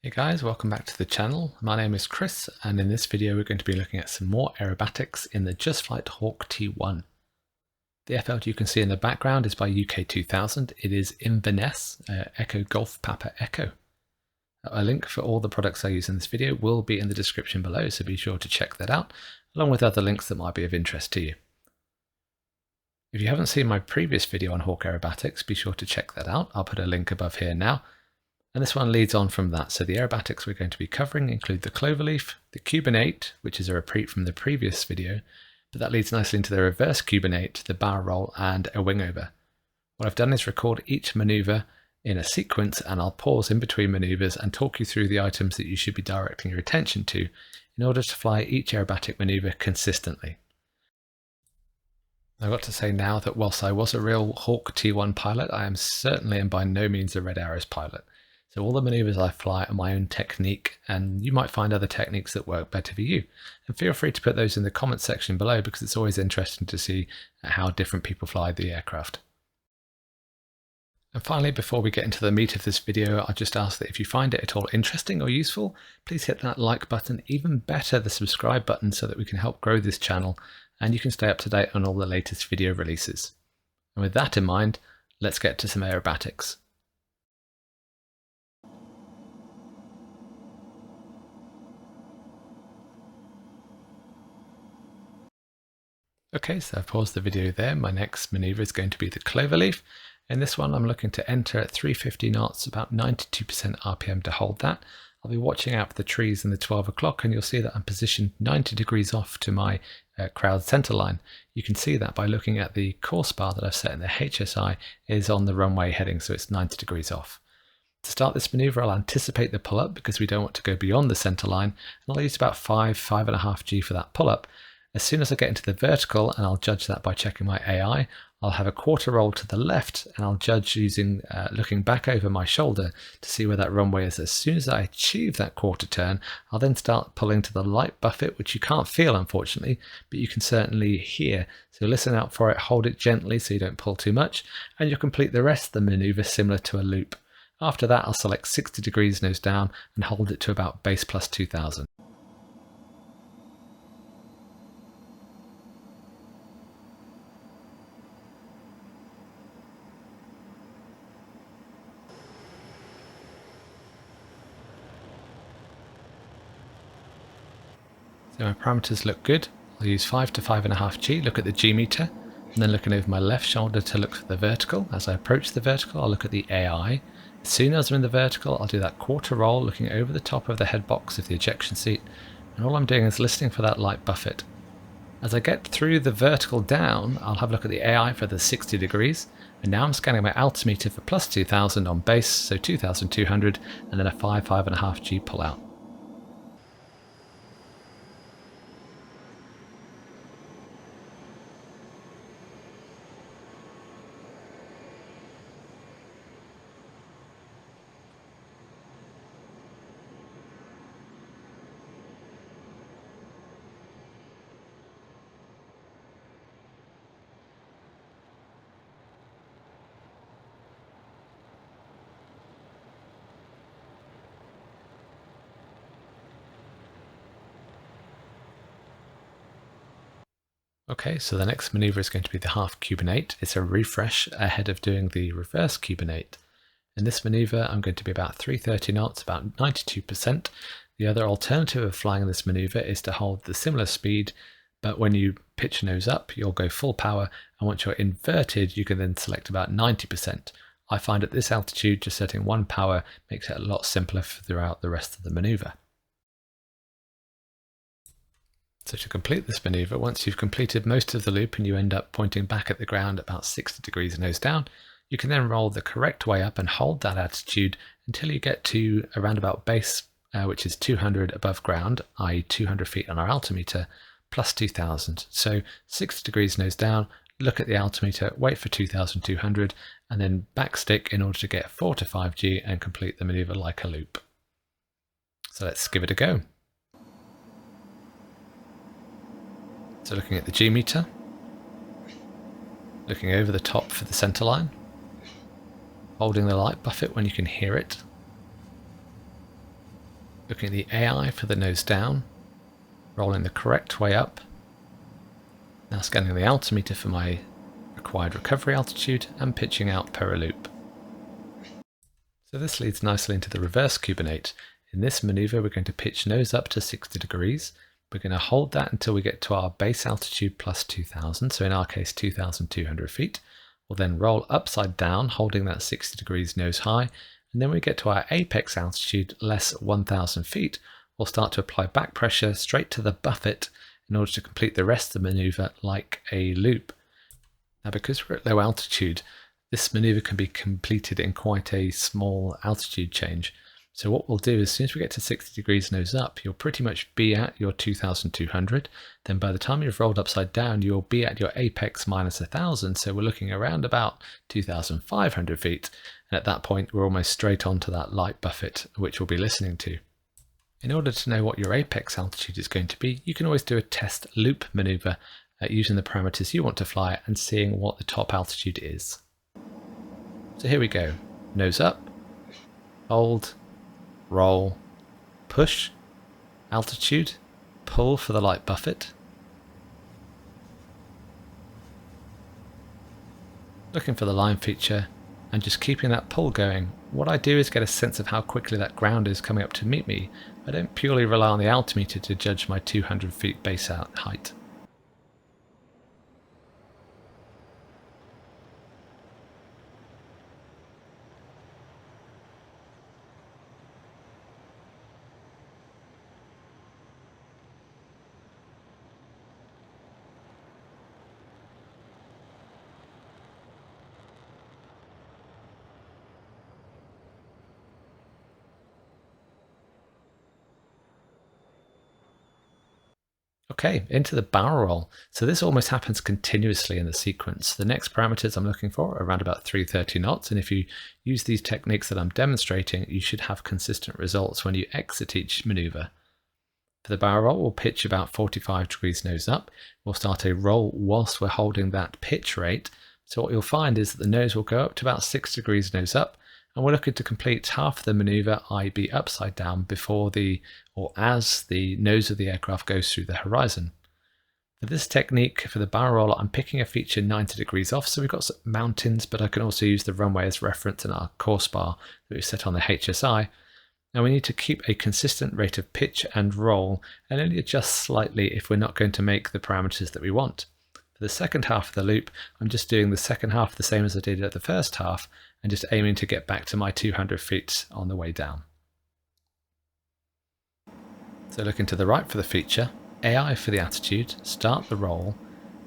Hey guys, welcome back to the channel. My name is Chris, and in this video we're going to be looking at some more aerobatics in the Just Flight Hawk T1. The airfield you can see in the background is by UK 2000. It is Inverness, Echo Golf Papa Echo. A link for all the products I use in this video will be in the description below, so be sure to check that out, along with other links that might be of interest to you. If you haven't seen my previous video on Hawk Aerobatics, be sure to check that out. I'll put a link above here now. And this one leads on from that. So the aerobatics we're going to be covering include the Clover Leaf, the Cuban 8, which is a repeat from the previous video, but that leads nicely into the reverse Cuban 8, the barrel roll, and a wing over. What I've done is record each manoeuvre in a sequence, and I'll pause in between manoeuvres and talk you through the items that you should be directing your attention to in order to fly each aerobatic manoeuvre consistently. I've got to say now that whilst I was a real Hawk T1 pilot, I am certainly and by no means a Red Aeros pilot. So all the manoeuvres I fly are my own technique, and you might find other techniques that work better for you. And feel free to put those in the comments section below, because it's always interesting to see how different people fly the aircraft. And finally, before we get into the meat of this video, I'll just ask that if you find it at all interesting or useful, please hit that like button, even better the subscribe button, so that we can help grow this channel and you can stay up to date on all the latest video releases. And with that in mind, let's get to some aerobatics. Okay, so I've paused the video there. My next manoeuvre is going to be the Clover Leaf. In this one, I'm looking to enter at 350 knots, about 92% RPM to hold that. I'll be watching out for the trees in the 12 o'clock, and you'll see that I'm positioned 90 degrees off to my crowd center line. You can see that by looking at the course bar that I've set in the HSI is on the runway heading, so it's 90 degrees off. To start this manoeuvre, I'll anticipate the pull-up because we don't want to go beyond the center line, and I'll use about 5.5 G for that pull-up. As soon as I get into the vertical, and I'll judge that by checking my AI, I'll have a quarter roll to the left, and I'll judge using looking back over my shoulder to see where that runway is. As soon as I achieve that quarter turn, I'll then start pulling to the light buffet, which you can't feel unfortunately, but you can certainly hear. So listen out for it, hold it gently so you don't pull too much, and you'll complete the rest of the manoeuvre similar to a loop. After that, I'll select 60 degrees nose down and hold it to about base plus 2000. So my parameters look good. I'll use 5 to 5.5 G, look at the G meter, and then looking over my left shoulder to look for the vertical. As I approach the vertical, I'll look at the AI. As soon as I'm in the vertical, I'll do that quarter roll, looking over the top of the head box of the ejection seat, and all I'm doing is listening for that light buffet. As I get through the vertical down, I'll have a look at the AI for the 60 degrees, and now I'm scanning my altimeter for plus 2000 on base, so 2200, and then a 5.5 G pull out. Okay, so the next manoeuvre is going to be the half Cuban 8. It's a refresh ahead of doing the reverse Cuban 8. In this manoeuvre, I'm going to be about 330 knots, about 92%. The other alternative of flying this manoeuvre is to hold the similar speed, but when you pitch nose up, you'll go full power, and once you're inverted, you can then select about 90%. I find at this altitude, just setting one power makes it a lot simpler throughout the rest of the manoeuvre. So to complete this manoeuvre, once you've completed most of the loop and you end up pointing back at the ground about 60 degrees nose down, you can then roll the correct way up and hold that attitude until you get to around about base, which is 200 above ground, i.e. 200 feet on our altimeter, plus 2000. So 60 degrees nose down, look at the altimeter, wait for 2200, and then backstick in order to get 4 to 5 G and complete the manoeuvre like a loop. So let's give it a go. So looking at the G meter, looking over the top for the center line, holding the light buffet when you can hear it, Looking at the AI for the nose down, rolling the correct way up. Now scanning the altimeter for my required recovery altitude and pitching out per a loop. So this leads nicely into the reverse Cuban 8. In this manoeuvre we're going to pitch nose up to 60 degrees. We're going to hold that until we get to our base altitude plus 2000, so in our case 2200 feet. We'll then roll upside down holding that 60 degrees nose high, and then we get to our apex altitude less 1000 feet. We'll start to apply back pressure straight to the buffet in order to complete the rest of the manoeuvre like a loop. Now because we're at low altitude, this manoeuvre can be completed in quite a small altitude change. So what we'll do is, as soon as we get to 60 degrees nose up, you'll pretty much be at your 2200. Then by the time you've rolled upside down, you'll be at your apex minus 1000. So we're looking around about 2500 feet. And at that point, we're almost straight onto that light buffet, which we'll be listening to. In order to know what your apex altitude is going to be, you can always do a test loop maneuver using the parameters you want to fly and seeing what the top altitude is. So here we go. Nose up, hold, roll, push, altitude, pull for the light buffet. Looking for the line feature and just keeping that pull going. What I do is get a sense of how quickly that ground is coming up to meet me. I don't purely rely on the altimeter to judge my 200 feet base out height. Okay, into the barrel roll. So this almost happens continuously in the sequence. The next parameters I'm looking for are around about 330 knots, and if you use these techniques that I'm demonstrating, you should have consistent results when you exit each maneuver. For the barrel roll, we'll pitch about 45 degrees nose up. We'll start a roll whilst we're holding that pitch rate. So what you'll find is that the nose will go up to about 6 degrees nose up, and we're looking to complete half the maneuver, i.e. upside down, before as the nose of the aircraft goes through the horizon. For this technique, for the barrel roll, I'm picking a feature 90 degrees off, so we've got some mountains, but I can also use the runway as reference in our course bar that we've set on the HSI. Now we need to keep a consistent rate of pitch and roll, and only adjust slightly if we're not going to make the parameters that we want. For the second half of the loop, I'm just doing the second half the same as I did at the first half, and just aiming to get back to my 200 feet on the way down. So looking to the right for the feature, AI for the attitude, start the roll,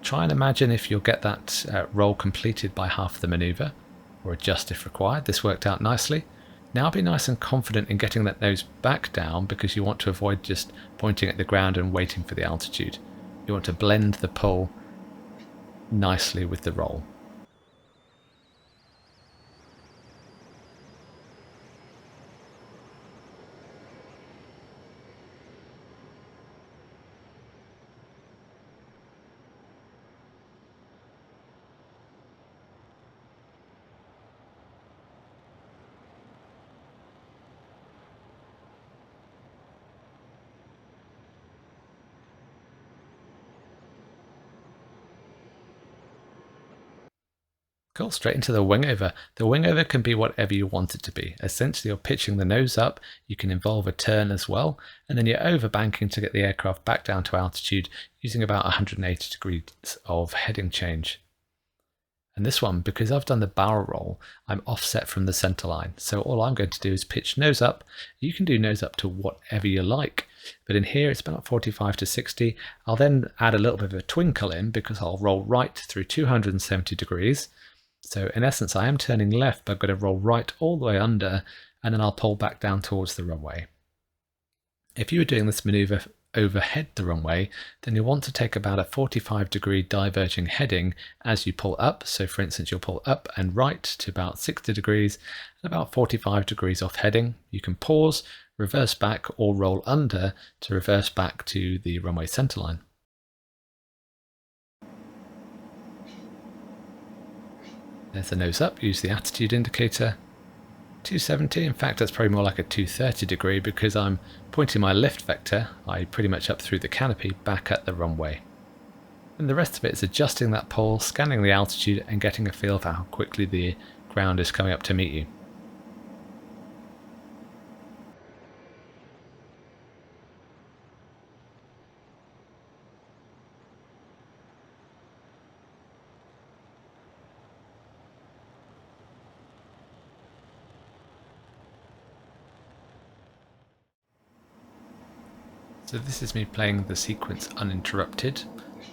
try and imagine if you'll get that roll completed by half the maneuver, or adjust if required. This worked out nicely. Now be nice and confident in getting that nose back down, because you want to avoid just pointing at the ground and waiting for the altitude. You want to blend the pull nicely with the roll. Cool, straight into the wing over. The wing over can be whatever you want it to be. Essentially, you're pitching the nose up, you can involve a turn as well, and then you're overbanking to get the aircraft back down to altitude using about 180 degrees of heading change. And this one, because I've done the barrel roll, I'm offset from the center line. So all I'm going to do is pitch nose up. You can do nose up to whatever you like, but in here it's about 45 to 60. I'll then add a little bit of a twinkle in because I'll roll right through 270 degrees. So in essence, I am turning left, but I've got to roll right all the way under, and then I'll pull back down towards the runway. If you were doing this maneuver overhead the runway, then you'll want to take about a 45-degree diverging heading as you pull up. So for instance, you'll pull up and right to about 60 degrees and about 45 degrees off heading. You can pause, reverse back, or roll under to reverse back to the runway centerline. There's the nose up, use the attitude indicator, 270, in fact that's probably more like a 230 degree because I'm pointing my lift vector, pretty much up through the canopy, back at the runway. And the rest of it is adjusting that pole, scanning the altitude and getting a feel for how quickly the ground is coming up to meet you. So this is me playing the sequence uninterrupted,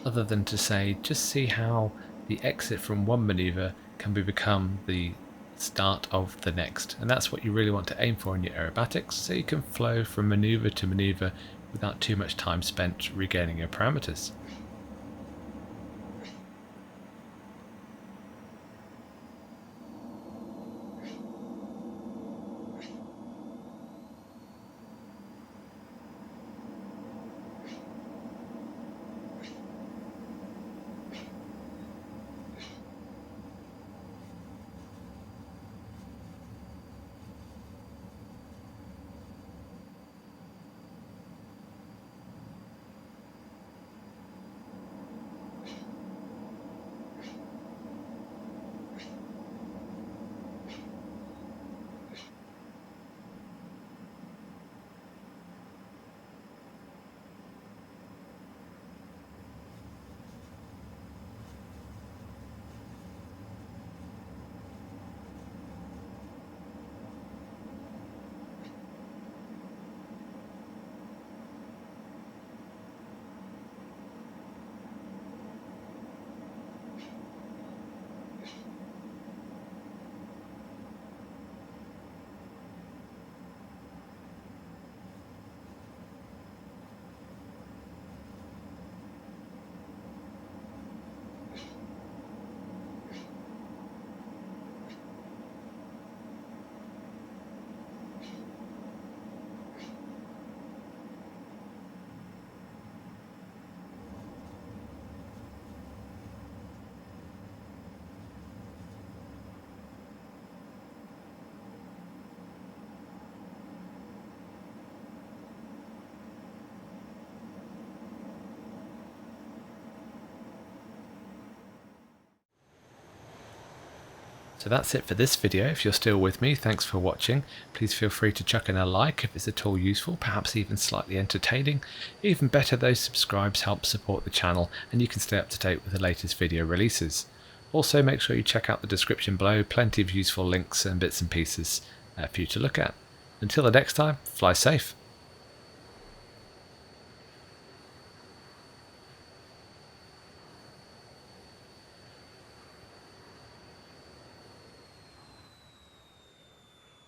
other than to say just see how the exit from one manoeuvre can become the start of the next, and that's what you really want to aim for in your aerobatics, so you can flow from manoeuvre to manoeuvre without too much time spent regaining your parameters. So that's it for this video. If you're still with me, thanks for watching. Please feel free to chuck in a like if it's at all useful, perhaps even slightly entertaining. Even better, those subscribes help support the channel and you can stay up to date with the latest video releases. Also, make sure you check out the description below, plenty of useful links and bits and pieces for you to look at. Until the next time, fly safe.